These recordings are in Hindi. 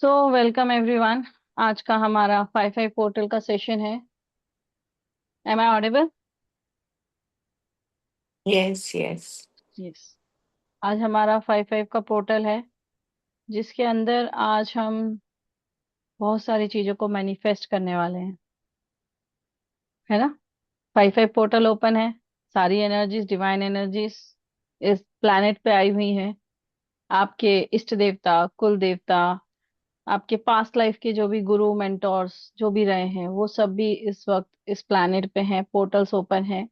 So welcome everyone. आज का हमारा 5-5 पोर्टल का सेशन है। Am I audible? Yes yes. Yes. आज हमारा 5-5 का पोर्टल है, जिसके अंदर आज हम बहुत सारी चीजों को मैनिफेस्ट करने वाले हैं, है ना। 5-5 पोर्टल ओपन है। सारी एनर्जीज, डिवाइन एनर्जीज इस प्लैनेट पे आई हुई हैं। आपके इष्ट देवता, कुल देवता, आपके पास्ट लाइफ के जो भी गुरु मेंटोर्स जो भी रहे हैं, वो सब भी इस वक्त इस प्लैनेट पे हैं। पोर्टल्स ओपन है।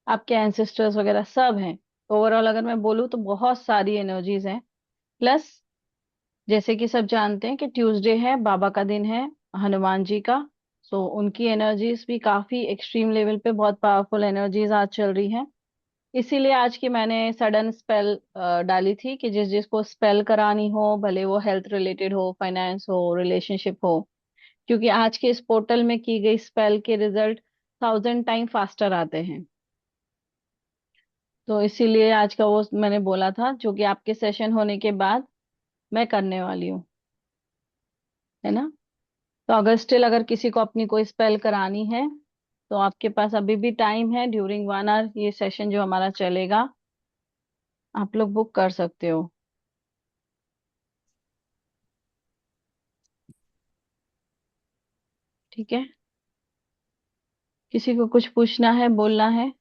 आपके एंसेस्टर्स वगैरह सब हैं। ओवरऑल अगर मैं बोलूँ तो बहुत सारी एनर्जीज हैं। प्लस जैसे कि सब जानते हैं कि ट्यूसडे है, बाबा का दिन है, हनुमान जी का। सो उनकी एनर्जीज भी काफी एक्सट्रीम लेवल पे, बहुत पावरफुल एनर्जीज आज चल रही हैं। इसीलिए आज की मैंने सडन स्पेल डाली थी कि जिस जिसको स्पेल करानी हो, भले वो हेल्थ रिलेटेड हो, फाइनेंस हो, रिलेशनशिप हो, क्योंकि आज के इस पोर्टल में की गई स्पेल के रिजल्ट 1000 टाइम फास्टर आते हैं। तो इसीलिए आज का वो मैंने बोला था, जो कि आपके सेशन होने के बाद मैं करने वाली हूँ, है ना। तो अगर स्टिल अगर किसी को अपनी कोई स्पेल करानी है, तो आपके पास अभी भी टाइम है। ड्यूरिंग 1 आवर ये सेशन जो हमारा चलेगा, आप लोग बुक कर सकते हो। ठीक है। किसी को कुछ पूछना है, बोलना है?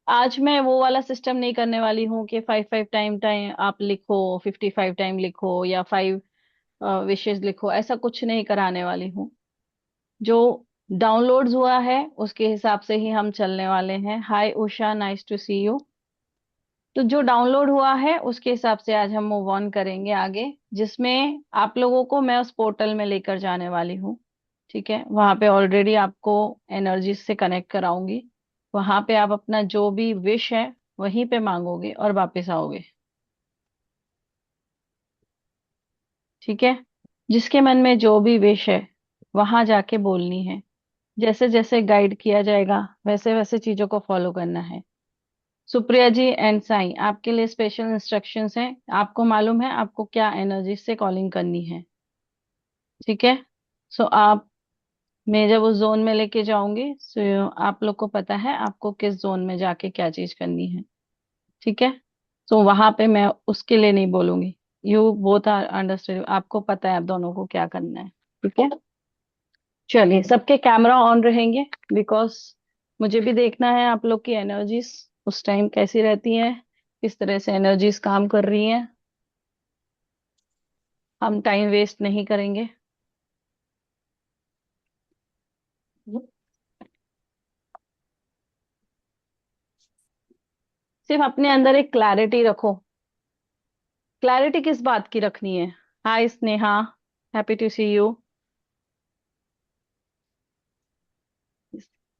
आज मैं वो वाला सिस्टम नहीं करने वाली हूँ कि 5-5 टाइम टाइम आप लिखो, 55 टाइम लिखो, या 5 विशेष लिखो। ऐसा कुछ नहीं कराने वाली हूँ। जो डाउनलोड्स हुआ है उसके हिसाब से ही हम चलने वाले हैं। हाय Usha, nice to see you. तो जो डाउनलोड हुआ है उसके हिसाब से आज हम मूव ऑन करेंगे आगे, जिसमें आप लोगों को मैं उस पोर्टल में लेकर जाने वाली हूँ। ठीक है। वहां पे ऑलरेडी आपको एनर्जी से कनेक्ट कराऊंगी। वहां पे आप अपना जो भी विश है वहीं पे मांगोगे और वापस आओगे। ठीक है। जिसके मन में जो भी विश है वहां जाके बोलनी है। जैसे जैसे गाइड किया जाएगा वैसे वैसे चीजों को फॉलो करना है। सुप्रिया जी एंड साई, आपके लिए स्पेशल इंस्ट्रक्शंस हैं। आपको मालूम है आपको क्या एनर्जी से कॉलिंग करनी है। ठीक है। सो आप, मैं जब उस जोन में लेके जाऊंगी, सो आप लोग को पता है आपको किस जोन में जाके क्या चीज करनी है। ठीक है। सो वहां पे मैं उसके लिए नहीं बोलूंगी। यू बोथ आर अंडरस्टैंड, आपको पता है आप दोनों को क्या करना है। ठीक है। चलिए, सबके कैमरा ऑन रहेंगे, बिकॉज मुझे भी देखना है आप लोग की एनर्जीज उस टाइम कैसी रहती हैं, किस तरह से एनर्जीज काम कर रही हैं। हम टाइम वेस्ट नहीं करेंगे। सिर्फ अपने अंदर एक क्लैरिटी रखो। क्लैरिटी किस बात की रखनी है? Hi Sneha, happy to see you.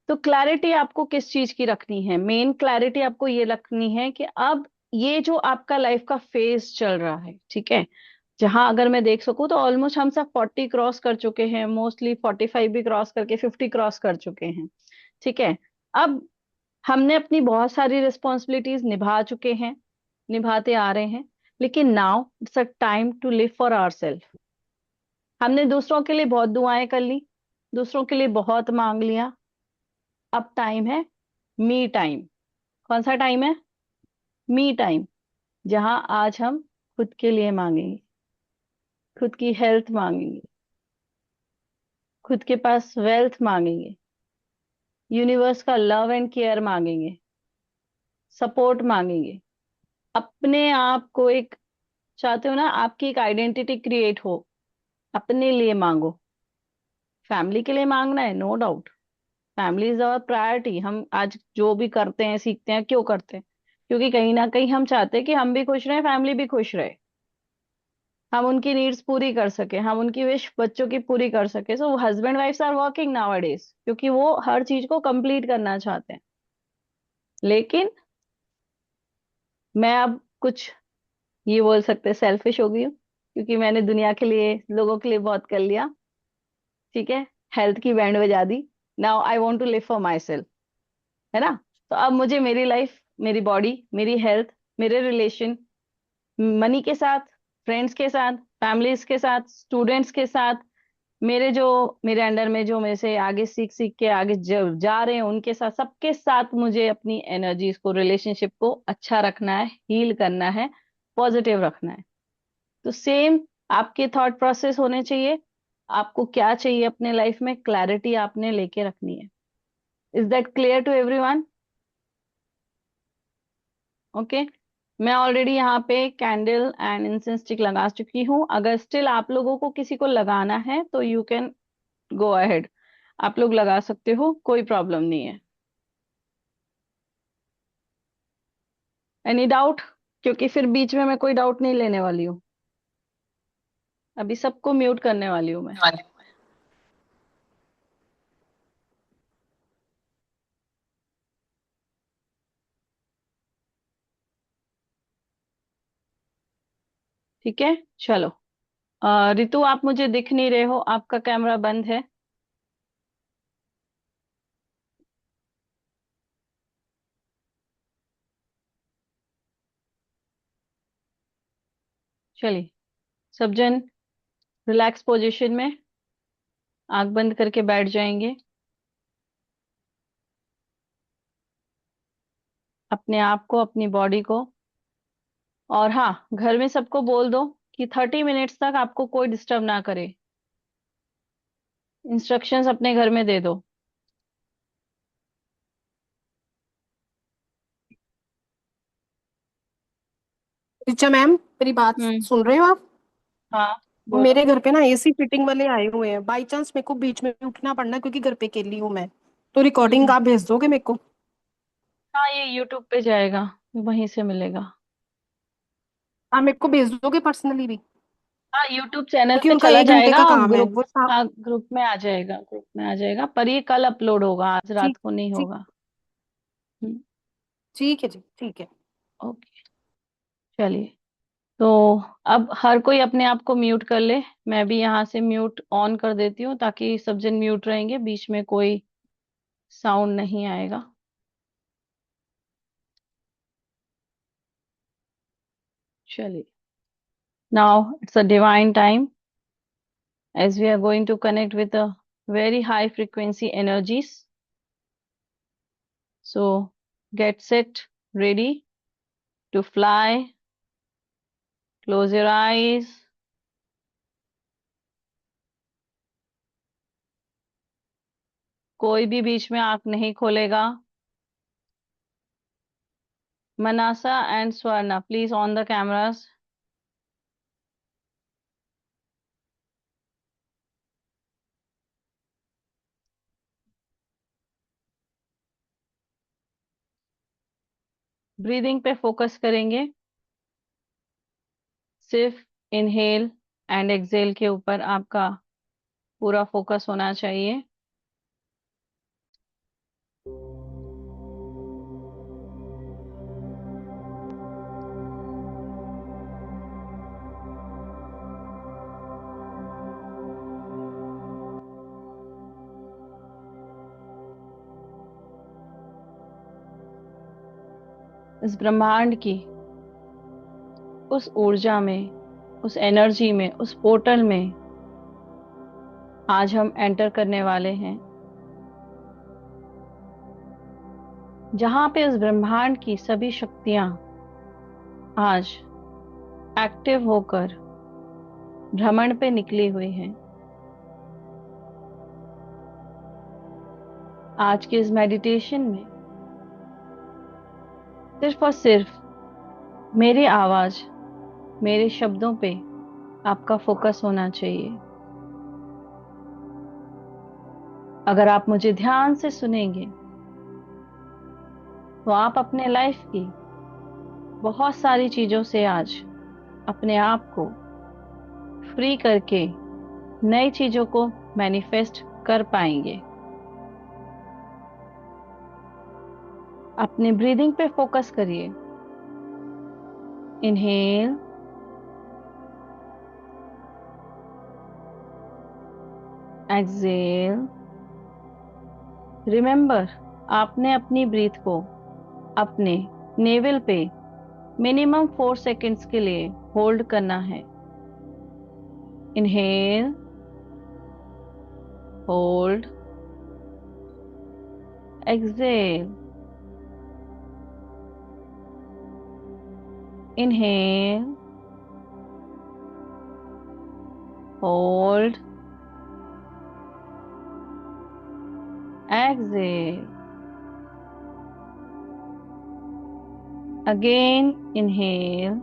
तो क्लैरिटी आपको किस चीज की रखनी है? मेन क्लैरिटी आपको ये रखनी है कि अब ये जो आपका लाइफ का फेज चल रहा है, ठीक है, जहां अगर मैं देख सकूं तो ऑलमोस्ट हम सब 40 क्रॉस कर चुके हैं, मोस्टली 45 भी क्रॉस करके 50 क्रॉस कर चुके हैं। ठीक है। अब हमने अपनी बहुत सारी रिस्पॉन्सिबिलिटीज निभा चुके हैं, निभाते आ रहे हैं। लेकिन now it's a time to live for our self. हमने दूसरों के लिए बहुत दुआएं कर ली, दूसरों के लिए बहुत मांग लिया। अब टाइम है मी टाइम। कौन सा टाइम है? Me time. जहां आज हम खुद के लिए मांगेंगे, खुद की हेल्थ मांगेंगे, खुद के पास वेल्थ मांगेंगे, यूनिवर्स का लव एंड केयर मांगेंगे, सपोर्ट मांगेंगे। अपने आप को एक, चाहते हो ना आपकी एक आइडेंटिटी क्रिएट हो, अपने लिए मांगो। फैमिली के लिए मांगना है, no doubt. Family is our priority. हम आज जो भी करते हैं, सीखते हैं, क्यों करते हैं? क्योंकि कहीं ना कहीं हम चाहते हैं कि हम भी खुश रहें, फैमिली भी खुश रहे, हम उनकी नीड्स पूरी कर सके, हम उनकी विश बच्चों की पूरी कर सके। So husband wifes are working now क्योंकि वो हर चीज को कंप्लीट करना चाहते हैं। लेकिन मैं अब कुछ, ये बोल सकते हैं, सेल्फिश हो गई हूँ, क्योंकि मैंने दुनिया के लिए, लोगों के लिए बहुत कर लिया। ठीक है। हेल्थ की बैंड बजा दी। Now I want to live for myself, है ना। तो अब मुझे मेरी लाइफ, मेरी बॉडी, मेरी हेल्थ, मेरे रिलेशन, मनी के साथ, फ्रेंड्स के साथ, फैमिलीज के साथ, स्टूडेंट्स के साथ, मेरे अंडर में जो मेरे से आगे सीख सीख के आगे जा रहे हैं उनके साथ, सबके साथ मुझे अपनी एनर्जीज को, रिलेशनशिप को अच्छा रखना है, हील करना है, पॉजिटिव रखना है। तो सेम आपके थॉट प्रोसेस होने चाहिए। आपको क्या चाहिए अपने लाइफ में, क्लैरिटी आपने लेके रखनी है। Is that clear to everyone? Okay. मैं ऑलरेडी यहाँ पे कैंडल एंड इंसेंस स्टिक लगा चुकी हूँ। अगर स्टिल आप लोगों को किसी को लगाना है तो यू कैन गो अहेड, आप लोग लगा सकते हो, कोई प्रॉब्लम नहीं है। Any doubt? क्योंकि फिर बीच में मैं कोई डाउट नहीं लेने वाली हूँ। अभी सबको म्यूट करने वाली हूँ मैं। ठीक है, चलो। रितु, आप मुझे दिख नहीं रहे हो, आपका कैमरा बंद है। चलिए, सब जन रिलैक्स पोजीशन में आंख बंद करके बैठ जाएंगे। अपने आप को, अपनी बॉडी को, और हाँ, घर में सबको बोल दो कि 30 मिनट्स तक आपको कोई डिस्टर्ब ना करे। इंस्ट्रक्शंस अपने घर में दे दो। ऋचा मैम, मेरी बात हम्म। सुन रहे हो आप? हाँ, बोलो। मेरे घर पे ना एसी फिटिंग वाले आए हुए हैं, बाई चांस मेरे को बीच में उठना पड़ना क्योंकि घर पे अकेली हूँ मैं। तो रिकॉर्डिंग हम्म। आप भेज दोगे मेरे को? हाँ, ये यूट्यूब पे जाएगा, वहीं से मिलेगा। आप मेरे को भेज दोगे पर्सनली भी? हाँ, यूट्यूब चैनल क्योंकि पे उनका चला 1 घंटे जाएगा का और काम है ग्रुप। वो हाँ, ग्रुप में आ जाएगा, ग्रुप में आ जाएगा, पर ये कल अपलोड होगा, आज रात ठीक। को नहीं ठीक। होगा। हम्म। ठीक है जी, ठीक है। ओके, चलिए। तो अब हर कोई अपने आप को म्यूट कर ले। मैं भी यहाँ से म्यूट ऑन कर देती हूँ ताकि सब जन म्यूट रहेंगे, बीच में कोई साउंड नहीं आएगा। चलिए, now it's a divine time as we are going to connect with the very high frequency energies. So get set, ready to fly. Close your eyes. कोई भी बीच में आंख नहीं खोलेगा। Manasa and Swarna, please on the cameras. Breathing पे फोकस करेंगे, सिर्फ इनहेल एंड एक्सहेल के ऊपर आपका पूरा फोकस होना चाहिए। इस ब्रह्मांड की उस ऊर्जा में, उस एनर्जी में, उस पोर्टल में आज हम एंटर करने वाले हैं, जहां पे उस ब्रह्मांड की सभी शक्तियां आज एक्टिव होकर भ्रमण पे निकली हुई हैं। आज के इस मेडिटेशन में सिर्फ और सिर्फ मेरी आवाज, मेरे शब्दों पे आपका फोकस होना चाहिए। अगर आप मुझे ध्यान से सुनेंगे तो आप अपने लाइफ की बहुत सारी चीजों से आज अपने आप को फ्री करके नई चीजों को मैनिफेस्ट कर पाएंगे। अपने ब्रीदिंग पे फोकस करिए। Inhale, exhale. रिमेंबर, आपने अपनी ब्रीथ को अपने नेवल पे मिनिमम 4 सेकेंड्स के लिए होल्ड करना है। Inhale, hold, exhale, inhale, hold, exhale, again inhale,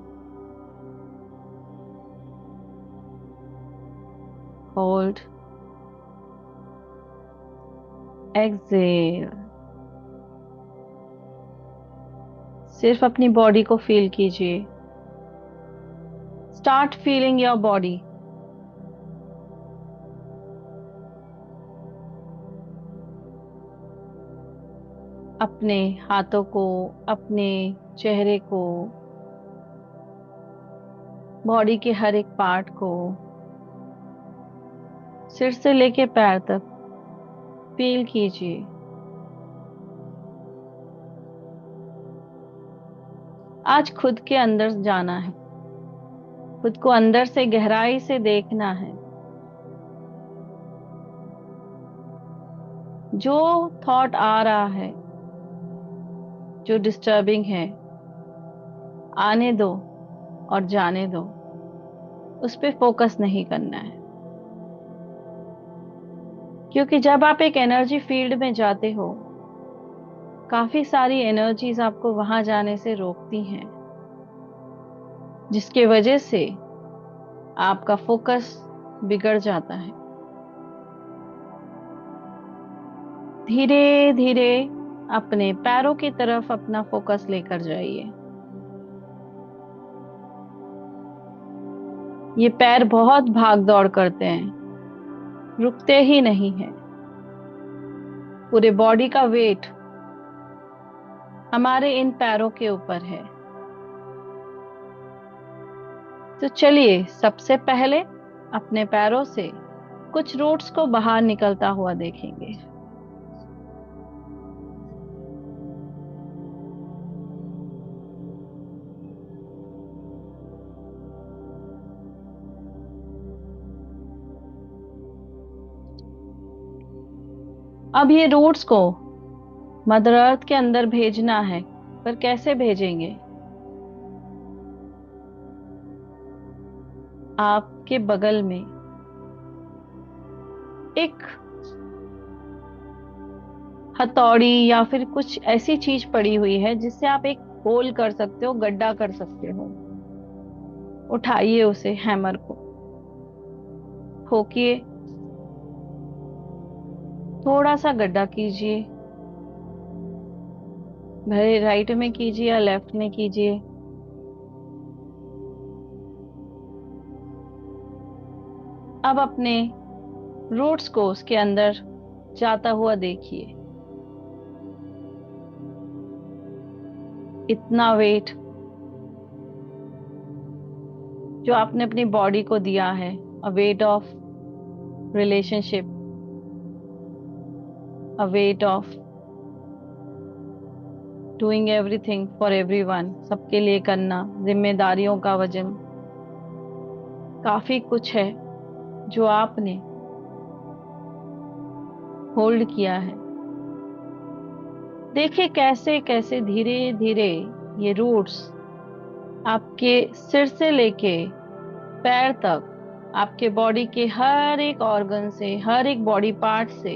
hold, exhale. सिर्फ अपनी बॉडी को फील कीजिए। Start feeling your body. अपने हाथों को, अपने चेहरे को, बॉडी के हर एक पार्ट को, सिर से लेके पैर तक फील कीजिए। आज खुद के अंदर जाना है, खुद को अंदर से गहराई से देखना है। जो थॉट आ रहा है, जो डिस्टर्बिंग है, आने दो और जाने दो। उस पे फोकस नहीं करना है, क्योंकि जब आप एक एनर्जी फील्ड में जाते हो, काफी सारी एनर्जीज आपको वहां जाने से रोकती हैं, जिसके वजह से आपका फोकस बिगड़ जाता है। धीरे धीरे अपने पैरों की तरफ अपना फोकस लेकर जाइए। ये पैर बहुत भाग दौड़ करते हैं, रुकते ही नहीं है। पूरे बॉडी का वेट हमारे इन पैरों के ऊपर है। तो चलिए, सबसे पहले अपने पैरों से कुछ रूट्स को बाहर निकलता हुआ देखेंगे। अब ये रूट्स को मदर अर्थ के अंदर भेजना है, पर कैसे भेजेंगे? आपके बगल में एक हथौड़ी या फिर कुछ ऐसी चीज पड़ी हुई है जिससे आप एक होल कर सकते हो, गड्ढा कर सकते हो। उठाइए उसे, हैमर को ठोकिए, थोड़ा सा गड्ढा कीजिए। भले राइट में कीजिए या लेफ्ट में कीजिए। अब अपने रूट्स को उसके अंदर जाता हुआ देखिए। इतना वेट जो आपने अपनी बॉडी को दिया है, a weight of relationship, a weight of doing everything for everyone, सबके लिए करना, जिम्मेदारियों का वजन, काफी कुछ है जो आपने होल्ड किया है। देखिए कैसे कैसे धीरे धीरे ये रूट्स आपके सिर से लेके पैर तक, आपके बॉडी के हर एक ऑर्गन से, हर एक बॉडी पार्ट से,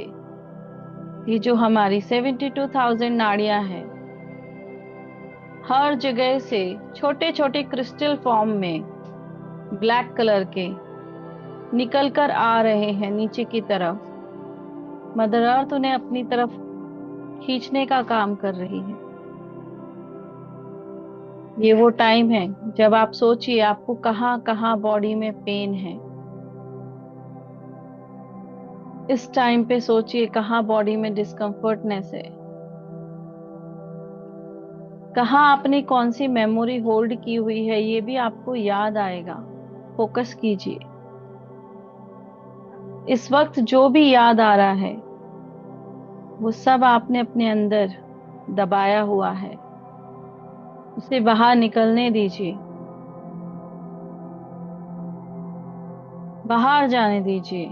ये जो हमारी 72,000 नाड़ियां हैं, हर जगह से छोटे छोटे क्रिस्टल फॉर्म में ब्लैक कलर के निकल कर आ रहे हैं नीचे की तरफ। मदर अर्थ उन्हें अपनी तरफ खींचने का काम कर रही है। ये वो टाइम है जब आप सोचिए आपको कहाँ कहाँ बॉडी में पेन है। इस टाइम पे सोचिए कहाँ बॉडी में डिस्कम्फर्टनेस है, कहाँ आपने कौन सी मेमोरी होल्ड की हुई है, ये भी आपको याद आएगा। फोकस कीजिए। इस वक्त जो भी याद आ रहा है वो सब आपने अपने अंदर दबाया हुआ है, उसे बाहर निकलने दीजिए। बाहर जाने दीजिए।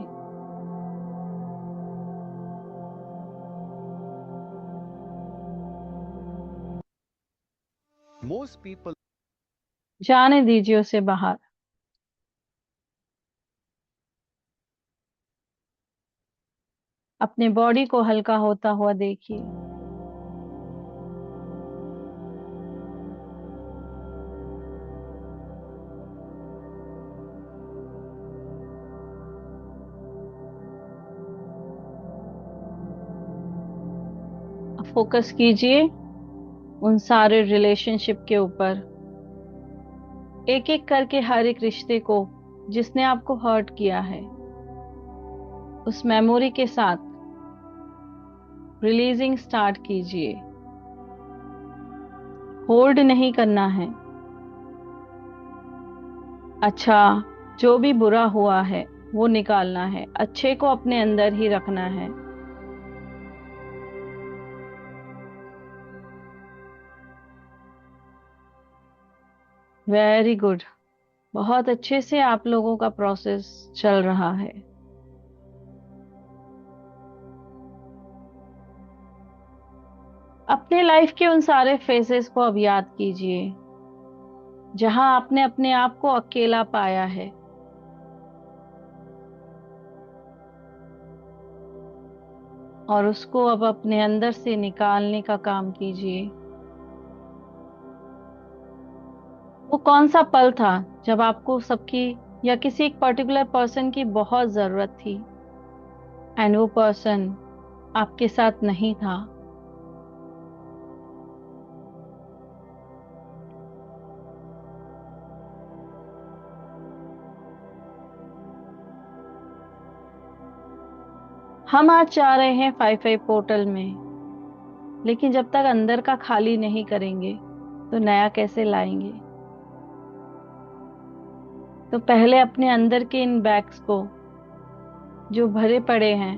Most people जाने दीजिए उसे बाहर। अपने बॉडी को हल्का होता हुआ देखिए। फोकस कीजिए उन सारे रिलेशनशिप के ऊपर, एक एक करके हर एक रिश्ते को जिसने आपको हर्ट किया है, उस मेमोरी के साथ रिलीजिंग स्टार्ट कीजिए। होल्ड नहीं करना है। अच्छा, जो भी बुरा हुआ है वो निकालना है, अच्छे को अपने अंदर ही रखना है। Very good. बहुत अच्छे से आप लोगों का प्रोसेस चल रहा है। अपने लाइफ के उन सारे फेजेस को अब याद कीजिए जहां आपने अपने आप को अकेला पाया है, और उसको अब अपने अंदर से निकालने का काम कीजिए। वो कौन सा पल था जब आपको सबकी या किसी एक पर्टिकुलर पर्सन की बहुत जरूरत थी, एंड वो पर्सन आपके साथ नहीं था? हम आज जा रहे हैं 5-5 पोर्टल में, लेकिन जब तक अंदर का खाली नहीं करेंगे तो नया कैसे लाएंगे? तो पहले अपने अंदर के इन बैग्स को जो भरे पड़े हैं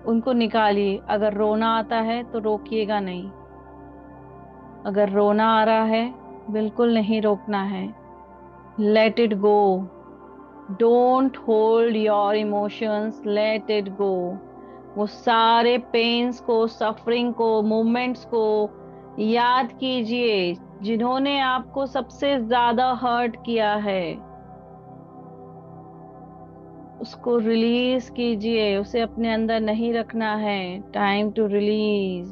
उनको निकालिए। अगर रोना आता है तो रोकिएगा नहीं। अगर रोना आ रहा है, बिल्कुल नहीं रोकना है। Let it go. Don't hold your emotions, let it go. वो सारे पेन्स को, सफरिंग को, मोमेंट्स को याद कीजिए जिन्होंने आपको सबसे ज्यादा हर्ट किया है। उसको रिलीज कीजिए, उसे अपने अंदर नहीं रखना है। Time to release.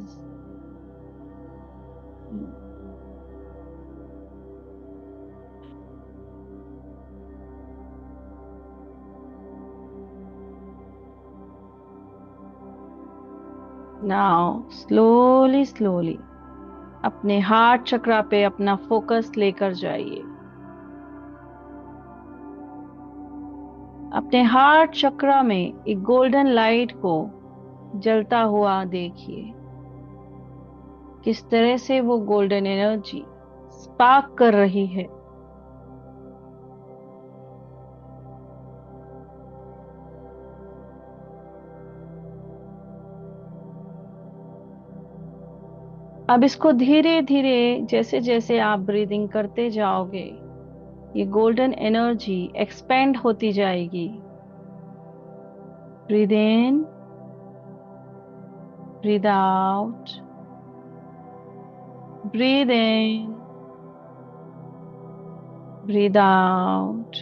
Now slowly slowly अपने हार्ट चक्रा पे अपना फोकस लेकर जाइए। अपने हार्ट चक्रा में एक गोल्डन लाइट को जलता हुआ देखिए। किस तरह से वो गोल्डन एनर्जी स्पार्क कर रही है। अब इसको धीरे धीरे, जैसे जैसे आप ब्रीदिंग करते जाओगे, ये गोल्डन एनर्जी एक्सपेंड होती जाएगी। Breathe in, breathe out, breathe in, breathe out.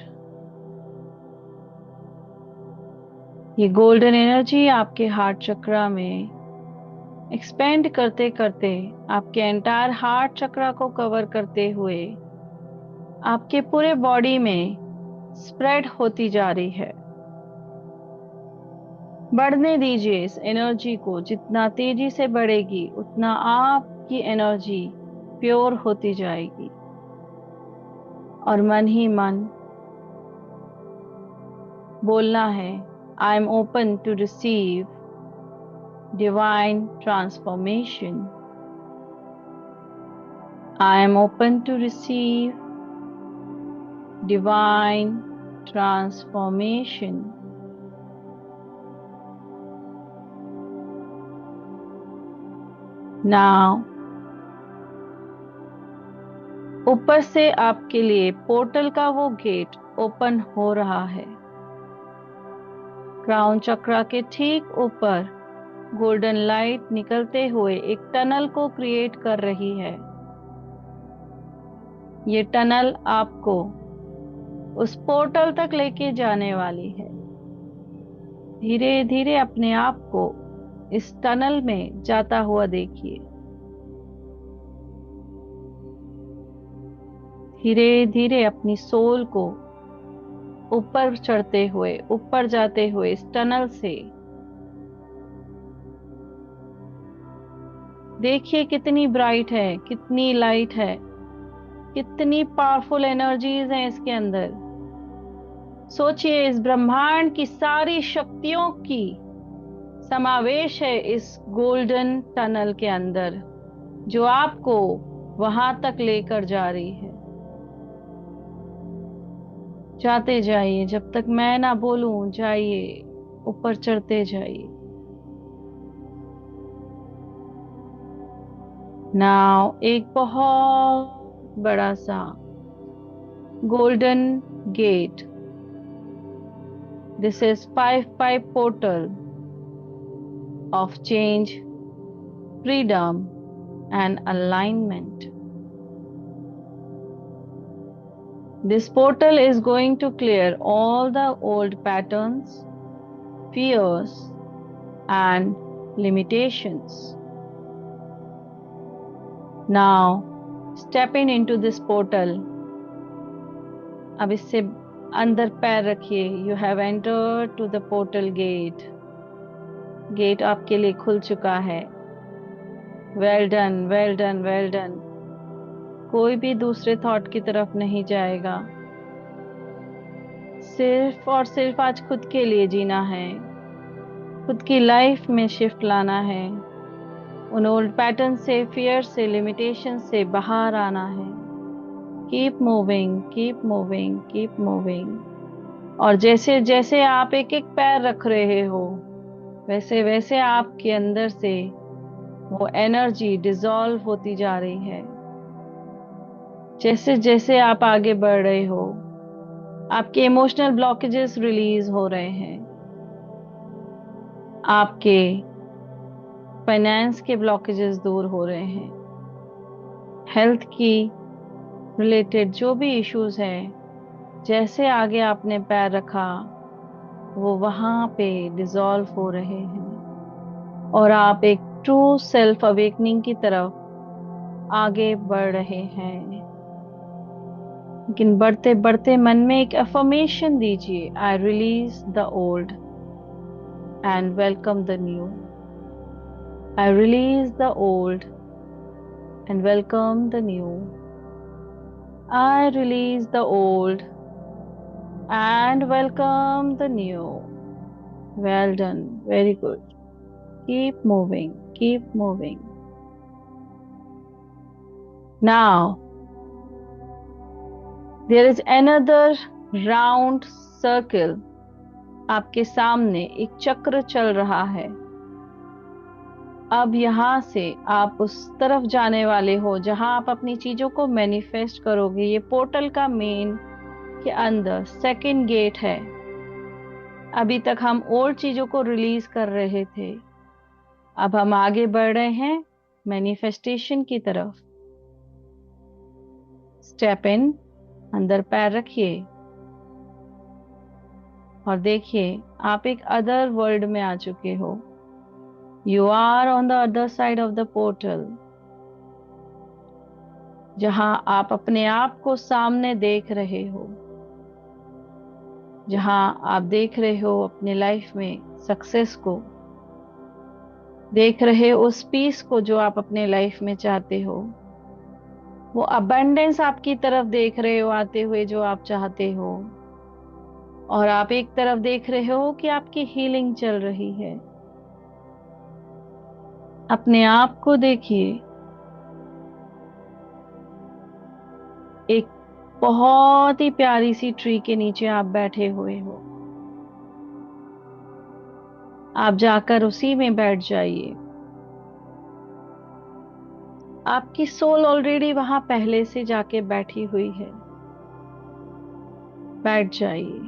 ये गोल्डन एनर्जी आपके हार्ट चक्रा में एक्सपेंड करते करते, आपके एंटायर हार्ट चक्रा को कवर करते हुए आपके पूरे बॉडी में स्प्रेड होती जा रही है। बढ़ने दीजिए इस एनर्जी को। जितना तेजी से बढ़ेगी उतना आपकी एनर्जी प्योर होती जाएगी। और मन ही मन बोलना है, I am open to receive divine transformation. I am open to receive divine transformation. Now ऊपर से आपके लिए पोर्टल का वो गेट ओपन हो रहा है। क्राउन चक्रा के ठीक ऊपर गोल्डन लाइट निकलते हुए एक टनल को क्रिएट कर रही है। ये टनल आपको उस पोर्टल तक लेके जाने वाली है। धीरे धीरे अपने आप को इस टनल में जाता हुआ देखिए। धीरे धीरे अपनी सोल को ऊपर चढ़ते हुए, ऊपर जाते हुए इस टनल से देखिए कितनी ब्राइट है, कितनी लाइट है, कितनी पावरफुल एनर्जीज हैं इसके अंदर। सोचिए इस ब्रह्मांड की सारी शक्तियों की समावेश है इस गोल्डन टनल के अंदर, जो आपको वहां तक लेकर जा रही है। जाते जाइए, जब तक मैं ना बोलूं जाइए, ऊपर चढ़ते जाइए। नाउ एक बहुत बड़ा सा golden gate, this is 5 portal of change, freedom, and alignment. This portal is going to clear all the old patterns, fears, and limitations. Now, stepping into this portal. अब इससे अंदर पैर रखिए। You have entered to the portal gate. Gate आपके लिए खुल चुका है। Well done, well done, well done. कोई भी दूसरे थॉट की तरफ नहीं जाएगा। सिर्फ और सिर्फ आज खुद के लिए जीना है, खुद की लाइफ में शिफ्ट लाना है। उन ओल्ड पैटर्न से, फियर से, लिमिटेशन से बाहर आना है। Keep moving, keep moving, keep moving. और जैसे जैसे आप एक एक पैर रख रहे हो, वैसे वैसे आपके अंदर से वो एनर्जी डिसॉल्व होती जा रही है। जैसे जैसे आप आगे बढ़ रहे हो, आपके इमोशनल ब्लॉकेजेस रिलीज हो रहे हैं। आपके फाइनेंस के ब्लॉकेजेस दूर हो रहे हैं। हेल्थ की रिलेटेड जो भी इश्यूज हैं, जैसे आगे आपने पैर रखा, वो वहां पे डिसॉल्व हो रहे हैं और आप एक ट्रू सेल्फ अवेकनिंग की तरफ आगे बढ़ रहे हैं। लेकिन बढ़ते बढ़ते मन में एक अफर्मेशन दीजिए, I release the old and welcome the new. I release the old and welcome the new. I release the old and welcome the new. Well done. Very good. Keep moving. Keep moving. Now, there is another round circle. आपके सामने एक चक्र चल रहा है। अब यहां से आप उस तरफ जाने वाले हो जहां आप अपनी चीजों को मैनिफेस्ट करोगे। ये पोर्टल का मेन के अंदर सेकंड गेट है। अभी तक हम ओल्ड चीजों को रिलीज कर रहे थे, अब हम आगे बढ़ रहे हैं मैनिफेस्टेशन की तरफ। स्टेप इन, अंदर पैर रखिए और देखिए आप एक अदर वर्ल्ड में आ चुके हो। You are on the other side of the portal, जहां आप अपने आप को सामने देख रहे हो, जहां आप देख रहे हो अपने लाइफ में सक्सेस को, देख रहे हो उस पीस को जो आप अपने लाइफ में चाहते हो, वो अबंडेंस आपकी तरफ देख रहे हो आते हुए जो आप चाहते हो। और आप एक तरफ देख रहे हो कि आपकी हीलिंग चल रही है। अपने आप को देखिए, एक बहुत ही प्यारी सी ट्री के नीचे आप बैठे हुए हो। आप जाकर उसी में बैठ जाइए। आपकी सोल ऑलरेडी वहां पहले से जाके बैठी हुई है। बैठ जाइए।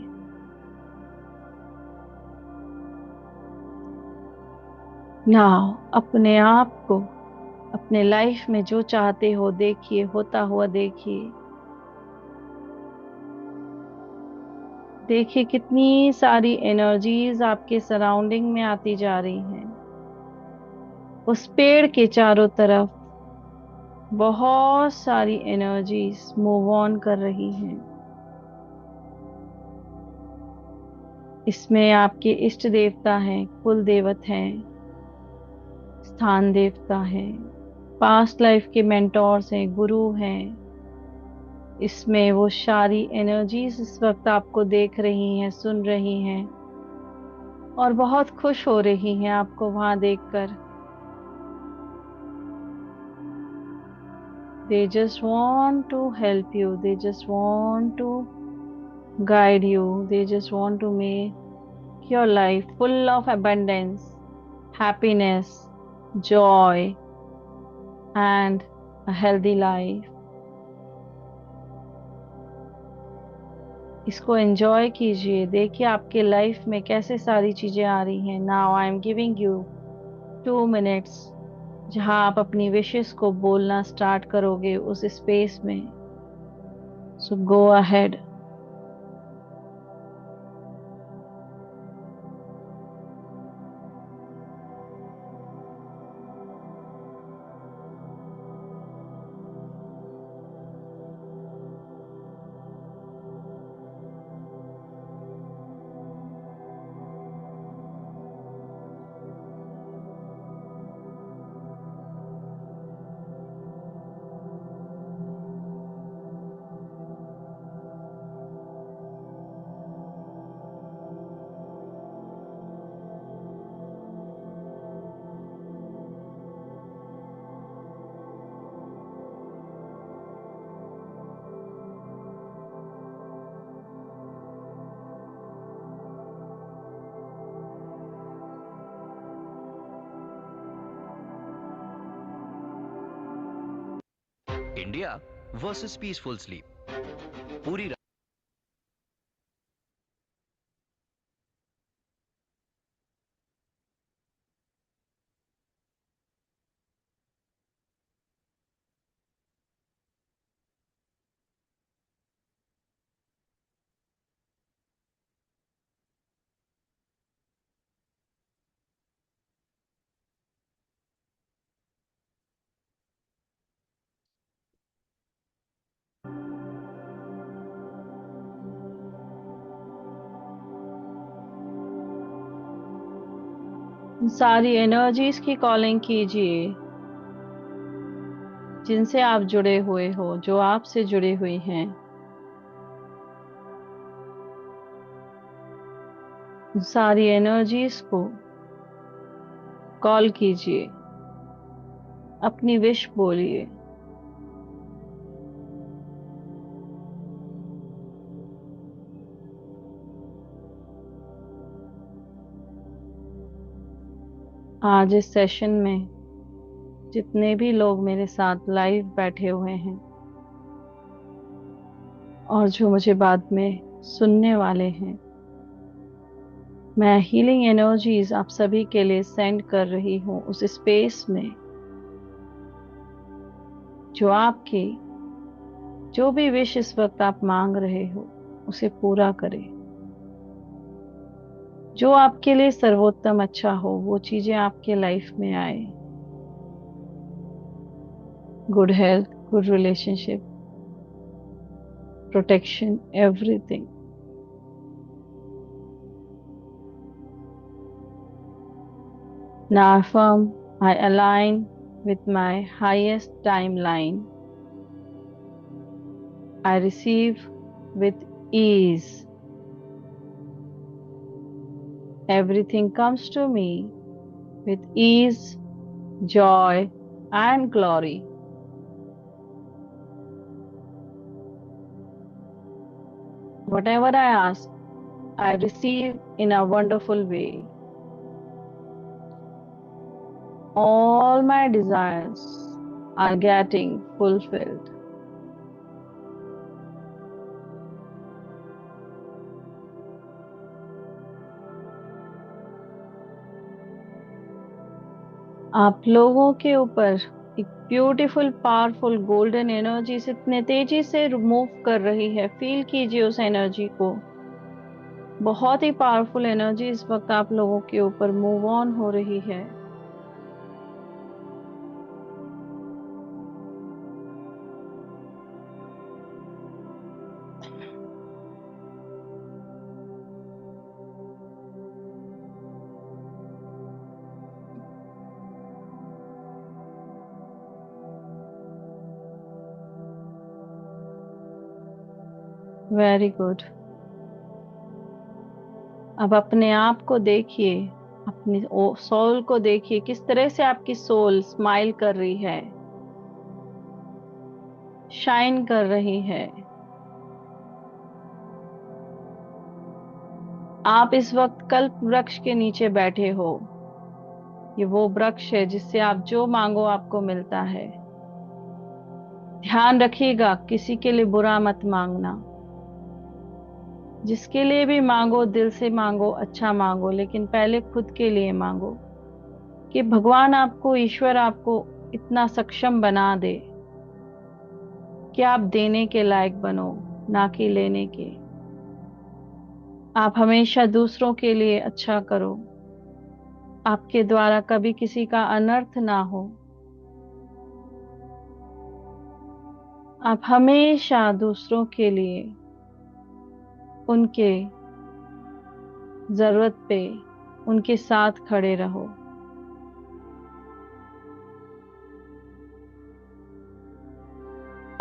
नाउ अपने आप को अपने लाइफ में जो चाहते हो देखिए, होता हुआ देखिए। देखिए कितनी सारी एनर्जीज आपके सराउंडिंग में आती जा रही हैं। उस पेड़ के चारों तरफ बहुत सारी एनर्जीज मूव ऑन कर रही हैं। इसमें आपके इष्ट देवता हैं, कुल देवत हैं, स्थान देवता हैं, पास्ट लाइफ के मेंटोर्स हैं, गुरु हैं। इसमें वो सारी एनर्जीज इस वक्त आपको देख रही हैं, सुन रही हैं, और बहुत खुश हो रही हैं आपको वहां देखकर। They just want to help you. They just want to guide you. They just want to make your life full of abundance, happiness, joy, and a healthy life. इसको एंजॉय कीजिए। देखिए आपके लाइफ में कैसे सारी चीजें आ रही हैं। Now I am giving you 2 minutes, जहां आप अपनी विशेस को बोलना स्टार्ट करोगे उस स्पेस में। So go ahead. India versus peaceful sleep. पूरी सारी एनर्जीज की कॉलिंग कीजिए जिनसे आप जुड़े हुए हो, जो आपसे जुड़ी हुई हैं। सारी एनर्जीज को कॉल कीजिए, अपनी विश बोलिए। आज इस सेशन में जितने भी लोग मेरे साथ लाइव बैठे हुए हैं और जो मुझे बाद में सुनने वाले हैं, मैं हीलिंग एनर्जीज आप सभी के लिए सेंड कर रही हूँ उस स्पेस में, जो आपकी जो भी विश इस वक्त आप मांग रहे हो उसे पूरा करे। जो आपके लिए सर्वोत्तम अच्छा हो वो चीजें आपके लाइफ में आए। Good health, good relationship, protection, everything. Now affirm, I align with my highest timeline. I receive with ease. Everything comes to me with ease, joy, and glory. Whatever I ask, I receive in a wonderful way. All my desires are getting fulfilled. आप लोगों के ऊपर एक ब्यूटीफुल पावरफुल गोल्डन एनर्जी इतने तेजी से मूव कर रही है। फील कीजिए उस एनर्जी को। बहुत ही पावरफुल एनर्जी इस वक्त आप लोगों के ऊपर मूव ऑन हो रही है। Very good. अब अपने आप को देखिए, अपनी सोल को देखिए, किस तरह से आपकी सोल स्माइल कर रही है, शाइन कर रही है। आप इस वक्त कल्प वृक्ष के नीचे बैठे हो। ये वो वृक्ष है जिससे आप जो मांगो आपको मिलता है। ध्यान रखिएगा, किसी के लिए बुरा मत मांगना। जिसके लिए भी मांगो दिल से मांगो, अच्छा मांगो, लेकिन पहले खुद के लिए मांगो कि भगवान आपको, ईश्वर आपको इतना सक्षम बना दे कि आप देने के लायक बनो, ना कि लेने के। आप हमेशा दूसरों के लिए अच्छा करो। आपके द्वारा कभी किसी का अनर्थ ना हो। आप हमेशा दूसरों के लिए, उनके जरूरत पे उनके साथ खड़े रहो।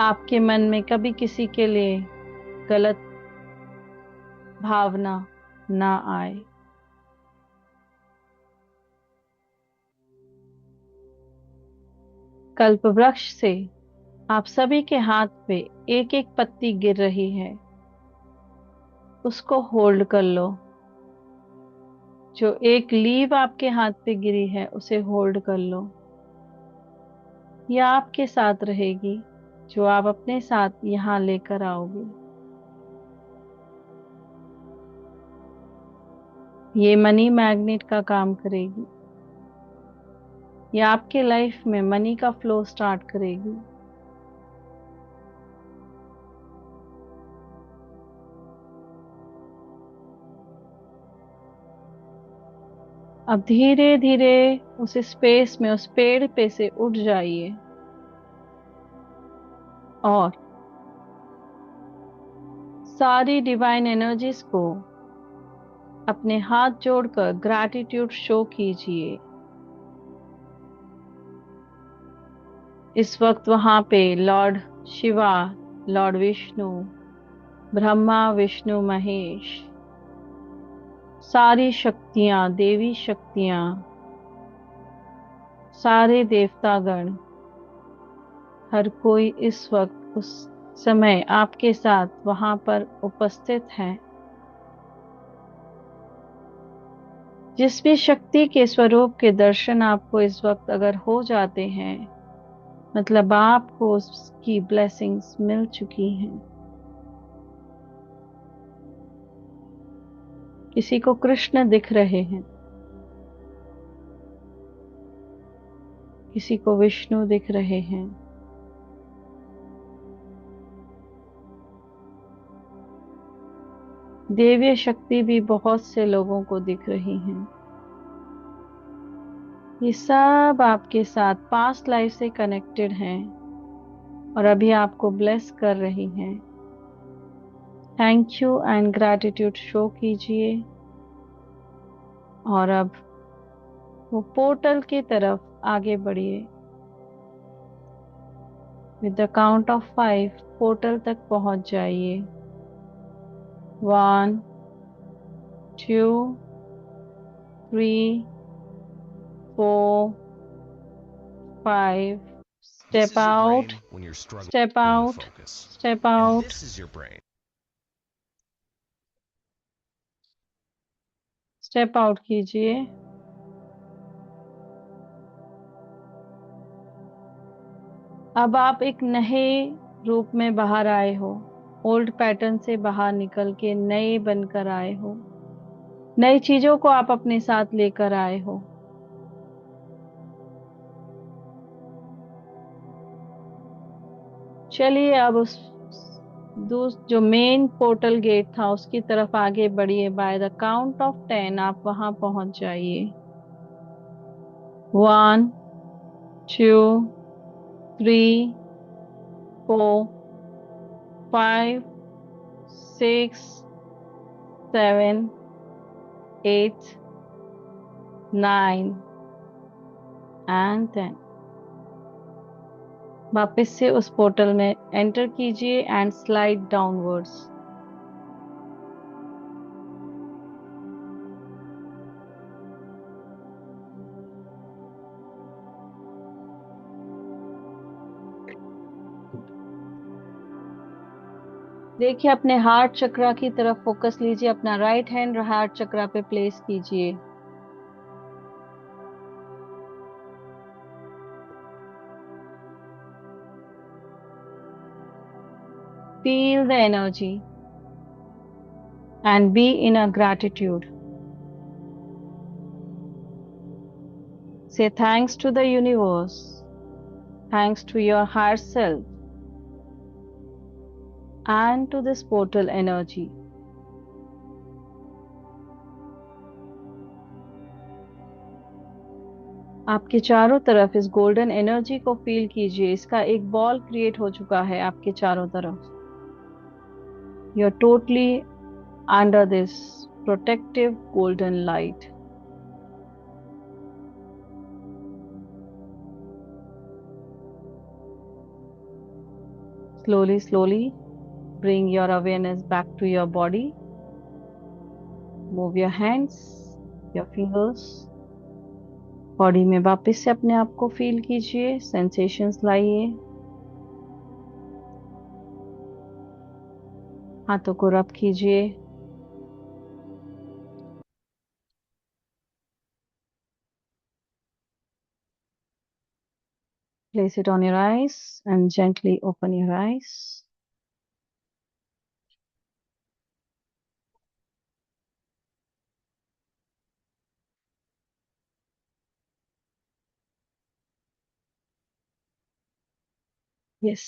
आपके मन में कभी किसी के लिए गलत भावना ना आए। कल्प वृक्ष से आप सभी के हाथ पे एक एक पत्ती गिर रही है, उसको होल्ड कर लो। जो एक लीव आपके हाथ पे गिरी है उसे होल्ड कर लो। यह आपके साथ रहेगी, जो आप अपने साथ यहाँ लेकर आओगे। ये मनी मैग्नेट का काम करेगी। ये आपके लाइफ में मनी का फ्लो स्टार्ट करेगी। अब धीरे धीरे उस स्पेस में, उस पेड़ पे से उठ जाइए और सारी डिवाइन एनर्जीज को अपने हाथ जोड़कर ग्रैटिट्यूड शो कीजिए। इस वक्त वहां पे लॉर्ड शिवा, लॉर्ड विष्णु, ब्रह्मा विष्णु महेश, सारी शक्तियां, देवी शक्तियां, सारे देवतागण, हर कोई इस वक्त उस समय आपके साथ वहां पर उपस्थित है। जिस भी शक्ति के स्वरूप के दर्शन आपको इस वक्त अगर हो जाते हैं, मतलब आपको उसकी ब्लेसिंग्स मिल चुकी हैं। किसी को कृष्ण दिख रहे हैं, किसी को विष्णु दिख रहे हैं, देवीय शक्ति भी बहुत से लोगों को दिख रही हैं। ये सब आपके साथ पास्ट लाइफ से कनेक्टेड हैं और अभी आपको ब्लेस कर रही हैं। Thank you and gratitude show कीजिए और अब वो पोर्टल की तरफ आगे बढ़िए। With the count of 5 portal तक पहुंच जाइए। 1 2 3 4 5 This Step is your brain out, when you're struggling step with out, focus. step And out, this is your brain. Step out कीजिए। अब आप एक नए रूप में बाहर आए हो। ओल्ड पैटर्न से बाहर निकल के नए बनकर आए हो। नई चीजों को आप अपने साथ लेकर आए हो। चलिए अब उस जो मेन पोर्टल गेट था उसकी तरफ आगे बढ़िए। बाय द काउंट ऑफ 10 आप वहां पहुंच जाइए। 1, 2, 3, 4, 5, 6, 7, 8, 9 एंड 10। वापस से उस पोर्टल में एंटर कीजिए एंड स्लाइड डाउनवर्ड्स। देखिए अपने हार्ट चक्रा की तरफ फोकस लीजिए। अपना राइट हैंड हार्ट चक्रा पे प्लेस कीजिए। Feel the energy and be in a gratitude. Say thanks to the universe, thanks to your higher self, and to this portal energy. आपके चारों तरफ इस गोल्डन एनर्जी को फील कीजिए। इसका एक बॉल क्रिएट हो चुका है आपके चारों तरफ। You are totally under this protective golden light. Slowly bring your awareness back to your body. Move your hands, your fingers. Body में वापस से अपने आप को फील कीजिए। सेंसेशंस लाइए। हाथों को रब कीजिए। Place it on your eyes and gently open your eyes. Yes.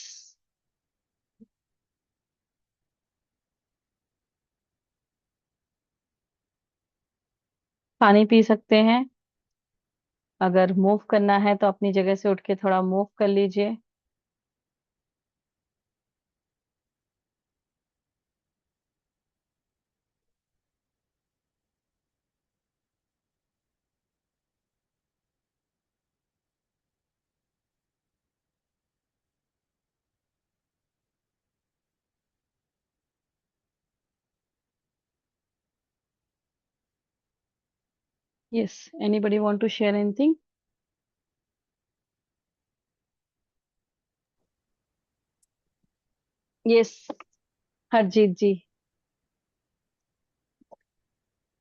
पानी पी सकते हैं। अगर मूव करना है तो अपनी जगह से उठ के थोड़ा मूव कर लीजिए। Yes. Anybody want to share anything? Yes. Harjeet ji.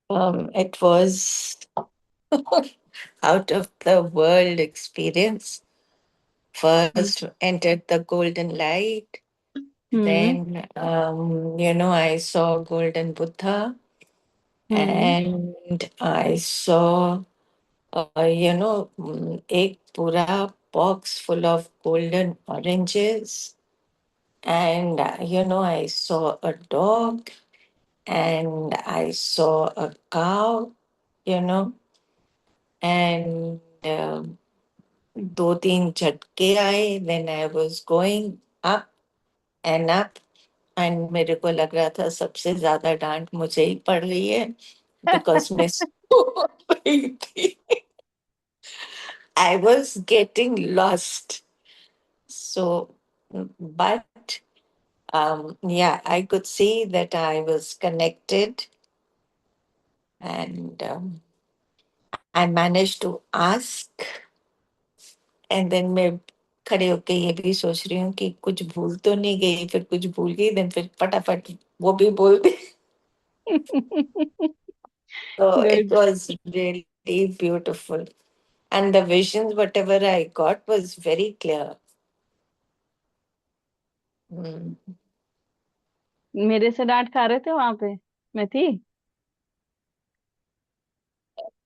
It was out of the world experience. First entered the golden light, hmm. then I saw golden Buddha, hmm. and I saw एक पूरा box full of golden oranges, and I saw a dog, and I saw a cow, you know, and दो तीन झटके आए when I was going up and up, and मेरे को लग रहा था सबसे ज्यादा डांट मुझे ही पड़ रही है बिकॉज मैं सो रही थी. I was getting lost. So but yeah, I could see that I was connected, and I managed to ask. And then मैं खड़े होके ये भी सोच रही हूँ कि कुछ भूल तो नहीं गई, फिर कुछ भूल गई, देन फिर फटाफट वो भी बोल दी. So it Good. was really beautiful. And the visions, whatever I got, was very clear. Hmm. मेरे से डांट खा रहे थे वहां पे। मैं थी।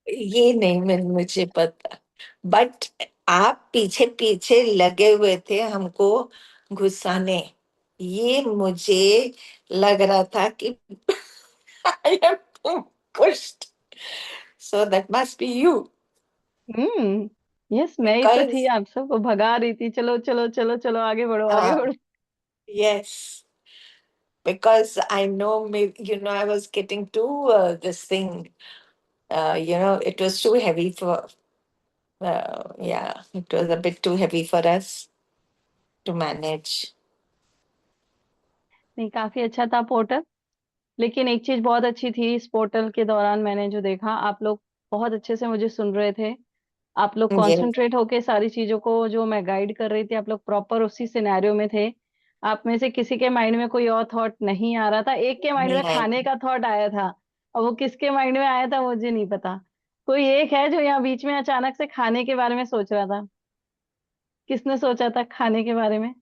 ये नहीं मुझे पता, बट आप पीछे पीछे लगे हुए थे हमको घुसाने, ये मुझे लग रहा था कि I am being pushed. So that must be you. Yes, मैं ही तो थी, Because, आप सबको भगा रही थी, चलो चलो चलो चलो, आगे बढ़ो आगे uh, बढ़ो। yes, because I know, I was getting too, this thing, it was too heavy yeah, it was a bit too heavy for us to manage. नहीं, काफी अच्छा था पोर्टल। लेकिन एक चीज बहुत अच्छी थी इस पोर्टल के दौरान, मैंने जो देखा, आप लोग बहुत अच्छे से मुझे सुन रहे थे। आप लोग Yes, कंसंट्रेट होके सारी चीजों को जो मैं गाइड कर रही थी, आप लोग प्रॉपर उसी सिनेरियो में थे। आप में से किसी के माइंड में कोई और थॉट नहीं आ रहा था, एक के माइंड में नहीं खाने आएगी। का थॉट आया था। और वो किसके माइंड में आया था मुझे नहीं पता। कोई एक है जो यहाँ बीच में अचानक से खाने के बारे में सोच रहा था। किसने सोचा था खाने के बारे में?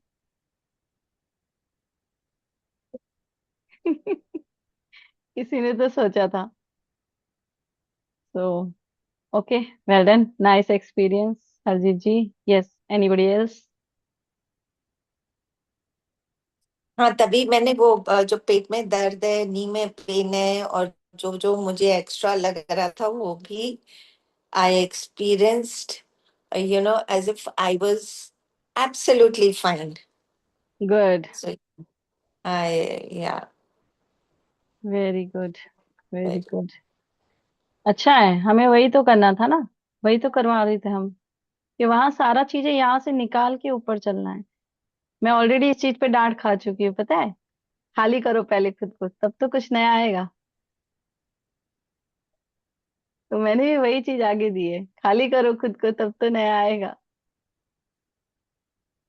किसी ने तो सोचा था। तो okay, well done, nice experience. Harjeet ji. Yes, anybody else? हाँ, तभी मैंने वो, जो पेट में दर्द है, नी में पेन है, और जो जो मुझे एक्स्ट्रा लग रहा था वो भी I experienced, as if I was absolutely fine. Good, So yeah, very good, very very. Good. अच्छा है, हमें वही तो करना था ना, वही तो करवा रहे थे हम, कि वहां सारा चीजें यहाँ से निकाल के ऊपर चलना है। मैं ऑलरेडी इस चीज पे डांट खा चुकी हूँ, पता है। खाली करो पहले खुद को, तब तो कुछ नया आएगा। तो मैंने भी वही चीज आगे दी है, खाली करो खुद को तब तो नया आएगा।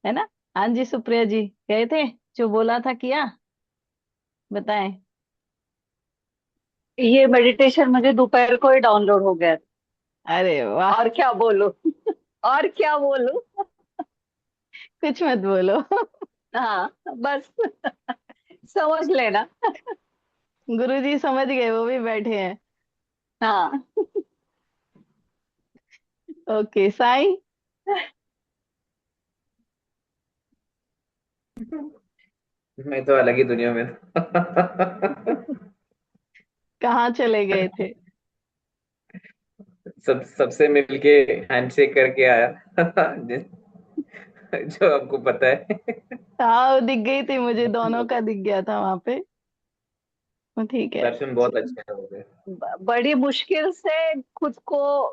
है ना? हाँ जी, सुप्रिया जी गए थे, जो बोला था किया, बताएं। ये मेडिटेशन मुझे दोपहर को ही डाउनलोड हो गया। अरे वाह, और क्या बोलूं? और क्या बोलूं? कुछ मत बोलो। हाँ, बस समझ लेना। गुरुजी समझ गए, वो भी बैठे हैं। हाँ। ओके, साईं। मैं तो अलग ही दुनिया में था। कहाँ चले गए थे? सबसे मिलके हैंडशेक करके आया। जो आपको पता है। हाँ, वो दिख गई थी मुझे, दोनों का दिख गया था वहां पे। वो ठीक है। दर्शन बहुत अच्छे हो गए। बड़ी मुश्किल से खुद को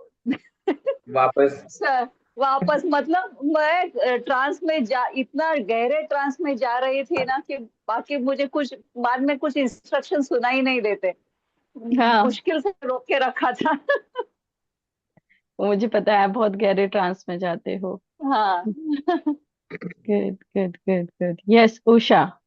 वापस। स- वापस, मतलब मैं ट्रांस में जा इतना गहरे ट्रांस में जा रही थी ना कि बाकी मुझे कुछ बाद में कुछ इंस्ट्रक्शन सुनाई नहीं देते। हाँ, मुश्किल से रोक के रखा था। वो मुझे पता है, आप बहुत गहरे ट्रांस में जाते हो। हाँ। Good good good good. Yes, Usha.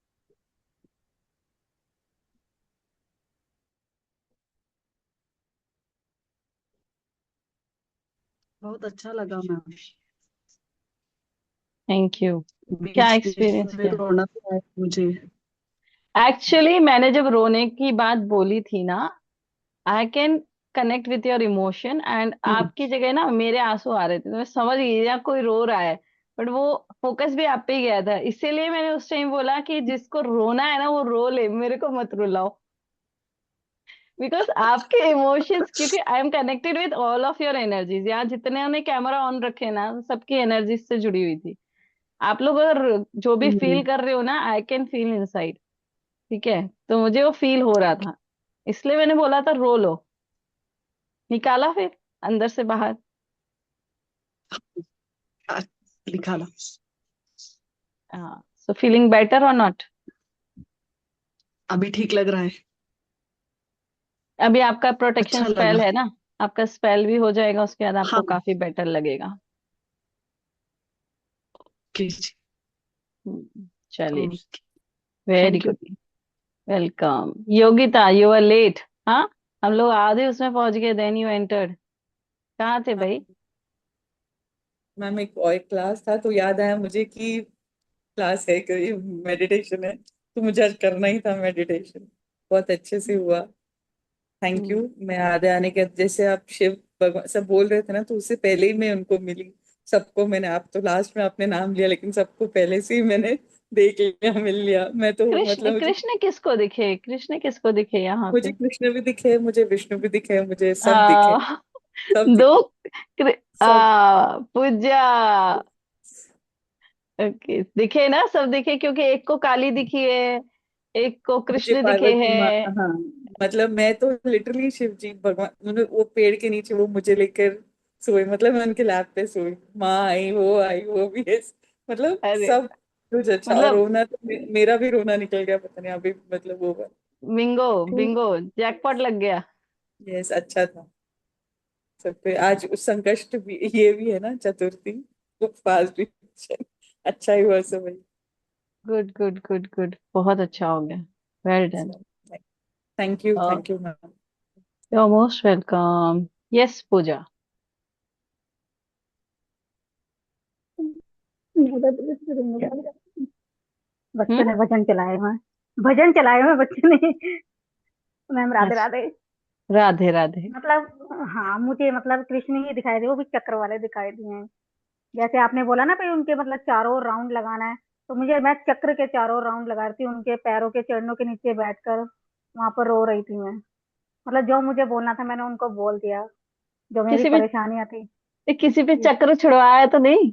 बहुत अच्छा लगा मैम। Thank you. क्या बीच बीच एक्सपीरियंस में किया? रोना भी आया मुझे। एक्चुअली मैंने जब रोने की बात बोली थी ना, I can connect with your emotion, and hmm. आपकी जगह ना मेरे आंसू आ रहे थे, तो मैं समझ गई या कोई रो रहा है। बट वो फोकस भी आप पे ही गया था, इसीलिए मैंने उस टाइम बोला कि जिसको रोना है ना वो रो ले, मेरे को मत रुलाओ। बिकॉज आपके इमोशंस, क्योंकि I am connected with all of your energies, यहाँ जितने ने कैमरा ऑन रखे ना, सबकी एनर्जीज से जुड़ी हुई थी। आप लोग अगर जो भी हम्म। फील कर रहे हो ना, आई कैन फील इनसाइड। ठीक है, तो मुझे वो फील हो रहा था, इसलिए मैंने बोला था रो लो। निकाला फिर अंदर से बाहर। आ, निकाला। हाँ, सो फीलिंग बेटर और नॉट? अभी ठीक लग रहा है। अभी आपका प्रोटेक्शन अच्छा स्पेल लगा। है ना, आपका स्पेल भी हो जाएगा, उसके बाद आपको हाँ। काफी बेटर लगेगा। जी। चलिए, okay. Very thank you. Good. Welcome Yogita, you are late. हाँ, हम लोग आधे उसमें पहुंच गए, देन यू एंटर्ड। कहाँ थे भाई? मैम, एक और क्लास था तो याद आया मुझे कि क्लास है कि मेडिटेशन है, तो मुझे आज करना ही था मेडिटेशन। बहुत अच्छे से हुआ। Thank you. हम्म, मैं आधे आने के, जैसे आप शिव भगवान सब बोल रहे थे ना, तो उससे पहले ही मैं उनको मिली। सबको मैंने, आप तो लास्ट में आपने नाम लिया, लेकिन सबको पहले से ही मैंने देख लिया, मिल लिया। मैं तो कृष्ण मतलब मुझे कृष्ण किसको दिखे, कृष्ण किसको दिखे यहाँ मुझे पे? कृष्ण भी दिखे, मुझे विष्णु भी दिखे, मुझे सब दिखे, आ, सब दो दिखे, सब। पूजा। ओके, दिखे ना, सब दिखे, क्योंकि एक को काली दिखी है, एक को मुझे कृष्ण दिखे पार्वती माँ, हैं। हाँ, मतलब मैं तो लिटरली शिव जी भगवान, वो पेड़ के नीचे वो मुझे लेकर सोए, मतलब मैं उनके लैप पे सोई, माँ आई वो भी है, मतलब अरे सब कुछ अच्छा। और मतलब रोना तो मेरा भी रोना निकल गया, पता नहीं अभी, मतलब वो बिंगो, ठीक। बिंगो, जैकपॉट लग गया। यस, अच्छा था सब पे। आज उस संकष्ट भी, ये भी है ना, चतुर्थी, उपवास भी, अच्छा ही हुआ सब। गुड गुड गुड गुड, बहुत अच्छा हो गया। Well done. Thank you ma'am. You are most welcome. Yes Pooja. मदद करूंगा। बच्चों हम्म। ने भजन चलाए हुए हैं, भजन चलाए हुए हैं बच्चों ने। मैम राधे अच्छा, राधे। राधे राधे। मतलब हाँ, मुझे मतलब कृष्ण ही दिखाई दे, वो भी चक्र वाले दिखाई दिए हैं। जैसे आपने बोला ना भाई उनके मतलब चारों राउंड लगाना है, तो मुझे मैं चक्र के चारों राउंड लगा रही थी, उनके पैरों के चरणों के नीचे बैठकर वहां पर रो रही थी मैं। मतलब जो मुझे बोलना था मैंने उनको बोल दिया, जो मेरी किसी भी परेशानियां थी। किसी पे चक्र छुड़वाया तो नहीं?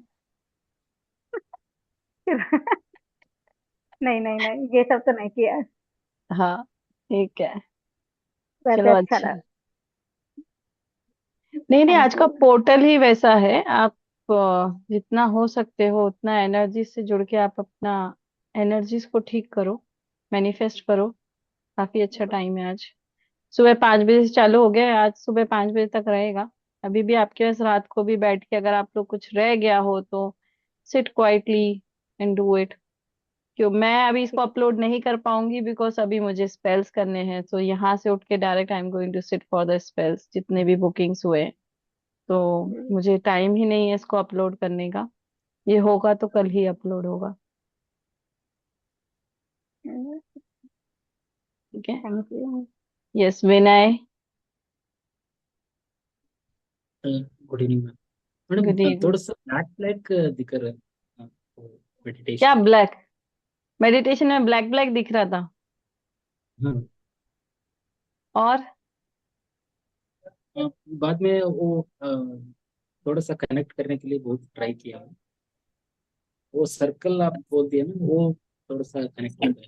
नहीं नहीं नहीं, ये सब तो नहीं किया है। हाँ, ठीक है। वैसे चलो अच्छा अच्छा। लगा। नहीं नहीं, थैंक आज का यू। पोर्टल ही वैसा है। आप जितना हो सकते हो उतना एनर्जी से जुड़ के आप अपना एनर्जीज को ठीक करो, मैनिफेस्ट करो। काफी अच्छा टाइम है आज। सुबह 5 बजे से चालू हो गया है, आज सुबह 5 बजे तक रहेगा। अभी भी आपके पास रात को भी बैठ के अगर आप लोग कुछ रह गया हो तो sit quietly and do it. क्यों मैं अभी इसको अपलोड नहीं कर पाऊंगी, बिकॉज अभी मुझे स्पेल्स करने हैं, तो यहाँ से उठ के direct I am going to sit for the spells जितने भी बुकिंग्स हुए हैं। तो मुझे टाइम ही नहीं है इसको अपलोड करने का। ये होगा तो कल ही अपलोड होगा। ठीक है। Thank you. Yes Vinay. Good evening ma'am. Madam good evening. थोड़ा सा ब्लैक ब्लैक दिख रहा है क्या मेडिटेशन। ब्लैक? मेडिटेशन में ब्लैक ब्लैक दिख रहा था? हाँ, और बाद में वो थोड़ा सा कनेक्ट करने के लिए बहुत ट्राई किया। वो सर्कल आप बोल दिया ना, वो थोड़ा सा कनेक्ट हो गया।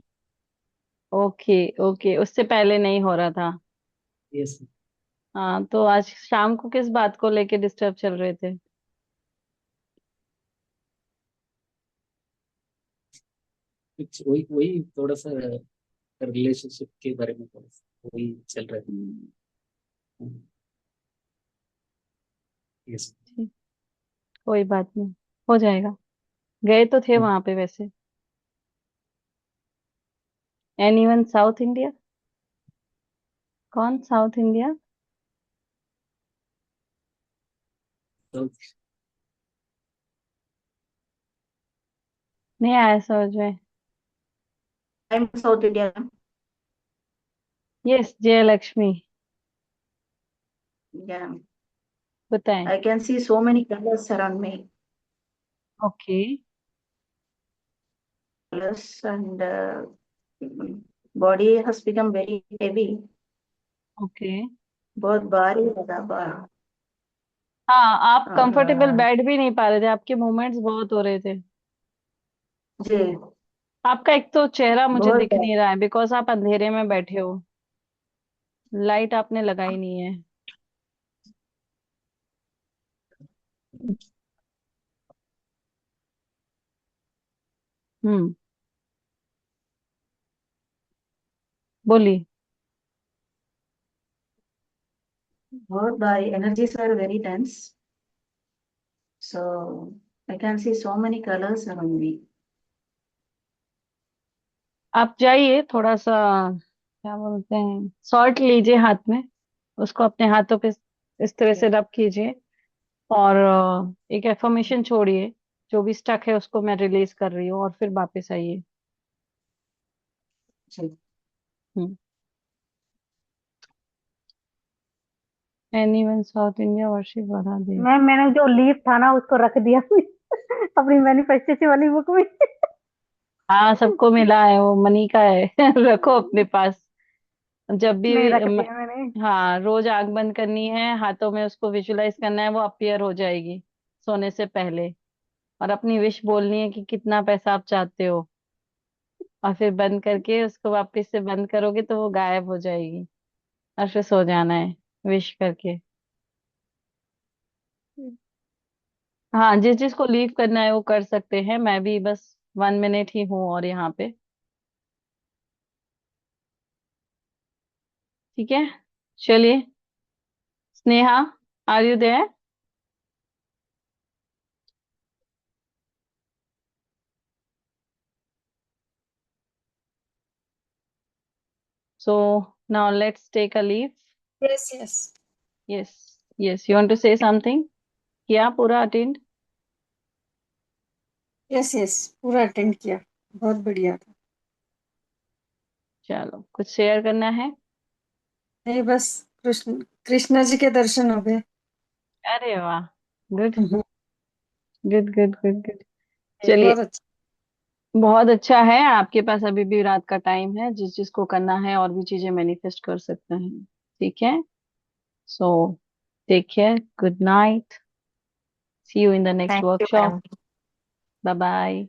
ओके ओके, उससे पहले नहीं हो रहा था? यस। हाँ, तो आज शाम को किस बात को लेके डिस्टर्ब चल रहे थे? कुछ वही वही थोड़ा सा रिलेशनशिप के बारे में थोड़ा सा वही चल रहा हम्म, है। यस। ठीक, कोई बात नहीं, हो जाएगा। गए तो थे वहां पे वैसे? Anyone south India? कौन साउथ इंडिया? तो नहीं आया समझ में। I am south India. Yes, जय लक्ष्मी। Yeah, बताएं। I can see so many colors around me. Okay. Colors and body has become very heavy. Okay. बहुत भारी लगा बाहर। हाँ, आप और कंफर्टेबल बैठ भी नहीं पा रहे थे, आपके मूवमेंट्स बहुत हो रहे थे। जी, आपका एक तो चेहरा मुझे बहुत दिख नहीं रहा है, बिकॉज आप अंधेरे में बैठे हो, लाइट आपने लगाई नहीं है। हम्म, बोलिए। बहुत भारी energies are very dense. So I can see so many colors around me. आप जाइए थोड़ा सा, क्या बोलते हैं, सॉल्ट लीजिए हाथ में, उसको अपने हाथों पे इस तरह से रब कीजिए, और एक एफर्मेशन छोड़िए, जो भी स्टक है उसको मैं रिलीज कर रही हूँ, और फिर वापस आइए। जी, हम्म। एनीवन साउथ इंडिया वर्शिप बढ़ा दे। मैम मैंने जो लीफ था ना उसको रख दिया अपनी मैनिफेस्टेशन वाली बुक में। हाँ, सबको मिला है, वो मनी का है। रखो अपने पास। जब भी नहीं, रख दिया मैंने। हाँ, रोज आंख बंद करनी है, हाथों में उसको विजुलाइज करना है, वो अपीयर हो जाएगी सोने से पहले। और अपनी विश बोलनी है कि कितना पैसा आप चाहते हो, और फिर बंद करके उसको वापस से बंद करोगे तो वो गायब हो जाएगी। और फिर सो जाना है विश करके। हाँ, जिस जिसको लीव करना है वो कर सकते हैं, मैं भी बस 1 मिनट ही हूँ और यहाँ पे। ठीक है, चलिए। Sneha, are you there? So now let's take a leave. Yes yes. Yes, yes, you want to say something? किया पूरा अटेंड? यस यस, पूरा अटेंड किया, बहुत बढ़िया था। चलो, कुछ शेयर करना है? नहीं, बस कृष्ण कृष्णा जी के दर्शन हो गए। अरे वाह, गुड, हम्म, गुड, गुड, गुड, गुड। चलिए, बहुत अच्छा। बहुत अच्छा है, आपके पास अभी भी रात का टाइम है, जिस जिसको करना है और भी चीजें मैनिफेस्ट कर सकते हैं। ठीक है, so take care, good night, see you in the next Thank you, workshop. ma'am. Bye bye.